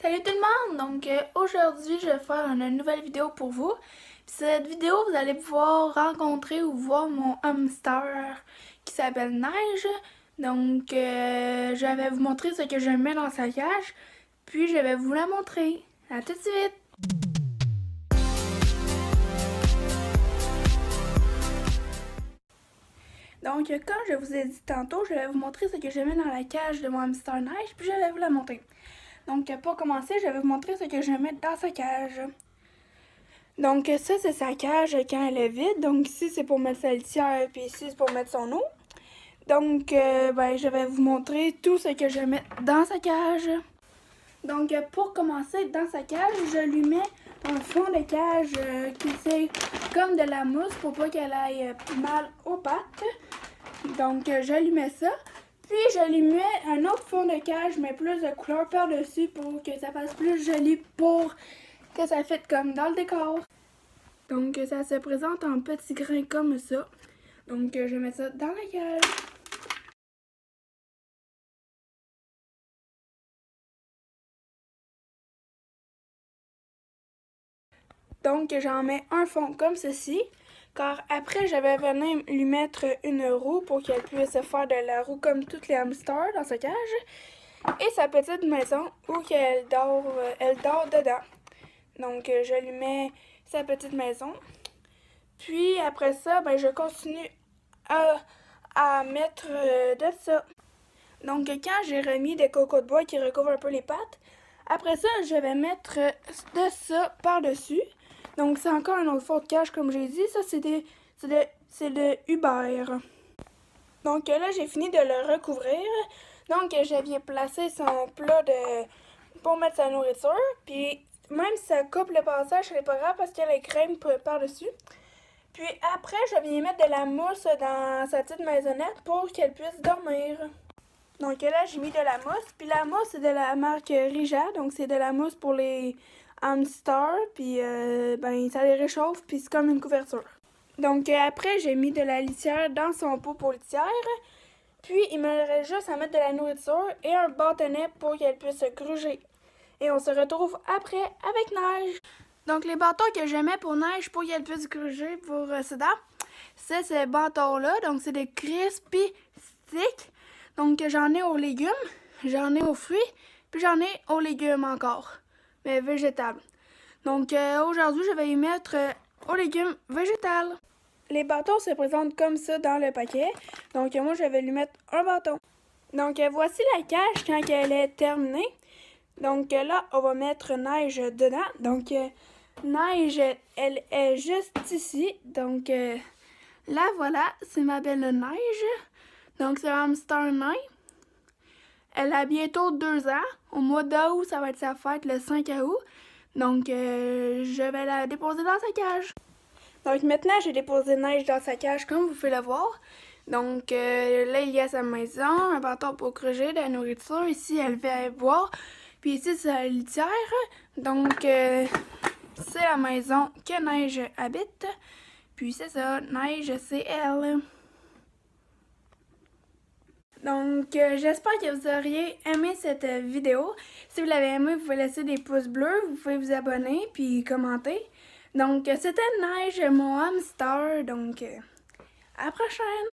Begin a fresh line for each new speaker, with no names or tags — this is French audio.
Salut tout le monde! Aujourd'hui, je vais faire une nouvelle vidéo pour vous. Puis cette vidéo, vous allez pouvoir rencontrer ou voir mon hamster qui s'appelle Neige. Je vais vous montrer ce que je mets dans sa cage. Puis je vais vous la montrer. À tout de suite! Donc, comme je vous ai dit tantôt, je vais vous montrer ce que je mets dans la cage de mon hamster Neige. Puis je vais vous la montrer. Donc, pour commencer, je vais vous montrer ce que je mets dans sa cage. Donc, ça, c'est sa cage quand elle est vide. Donc, ici, c'est pour mettre sa litière, puis ici, c'est pour mettre son eau. Donc, je vais vous montrer tout ce que je mets dans sa cage. Donc, pour commencer, dans sa cage, je lui mets un fond de cage qui c'est comme de la mousse pour pas qu'elle aille mal aux pattes. Donc, je lui mets ça. Puis, je lui mets un autre fond de cage, mais plus de couleur par-dessus pour que ça fasse plus joli pour que ça fasse comme dans le décor. Donc, ça se présente en petits grains comme ça. Donc, je mets ça dans la cage. Donc, j'en mets un fond comme ceci. Car après, je vais venir lui mettre une roue pour qu'elle puisse faire de la roue comme tous les hamsters dans sa cage. Et sa petite maison où elle dort dedans. Donc, je lui mets sa petite maison. Puis, après ça, je continue à mettre de ça. Donc, quand j'ai remis des cocos de bois qui recouvrent un peu les pattes, après ça, je vais mettre de ça par-dessus. Donc, c'est encore un autre fond de cage, comme j'ai dit. Ça, c'est de Uber. Donc, là, j'ai fini de le recouvrir. Donc, je viens placer son plat pour mettre sa nourriture. Puis, même si ça coupe le passage, c'est pas grave parce qu'il y a la crème par-dessus. Puis, après, je viens mettre de la mousse dans sa petite maisonnette pour qu'elle puisse dormir. Donc là, j'ai mis de la mousse. Puis la mousse, c'est de la marque Rija. Donc c'est de la mousse pour les hamsters. Puis ça les réchauffe. Puis c'est comme une couverture. Donc après, j'ai mis de la litière dans son pot pour litière. Puis il me reste juste à mettre de la nourriture et un bâtonnet pour qu'elle puisse se gruger. Et on se retrouve après avec Neige. Donc les bâtons que je mets pour Neige pour qu'elle puisse gruger pour Seda, c'est ces bâtons-là. Donc c'est des crispy sticks. Donc, j'en ai aux légumes, j'en ai aux fruits, puis j'en ai aux légumes encore, mais végétales. Donc, aujourd'hui, je vais y mettre aux légumes végétales. Les bâtons se présentent comme ça dans le paquet. Donc, moi, je vais lui mettre un bâton. Donc, voici la cage quand elle est terminée. Donc, là, on va mettre Neige dedans. Donc, Neige, elle est juste ici. Donc, là, voilà, c'est ma belle Neige. Donc, c'est un hamster nain. Elle a bientôt 2 ans. Au mois d'août, ça va être sa fête le 5 août. Donc, je vais la déposer dans sa cage. Donc, maintenant, j'ai déposé Neige dans sa cage, comme vous pouvez le voir. Donc, là, il y a sa maison, un bâton pour gruger, de la nourriture. Ici, elle fait boire. Puis ici, c'est la litière. Donc, c'est la maison que Neige habite. Puis c'est ça, Neige, c'est elle. Donc, j'espère que vous auriez aimé cette vidéo. Si vous l'avez aimé, vous pouvez laisser des pouces bleus, vous pouvez vous abonner puis commenter. Donc, c'était Neige, mon hamster. Donc, à la prochaine!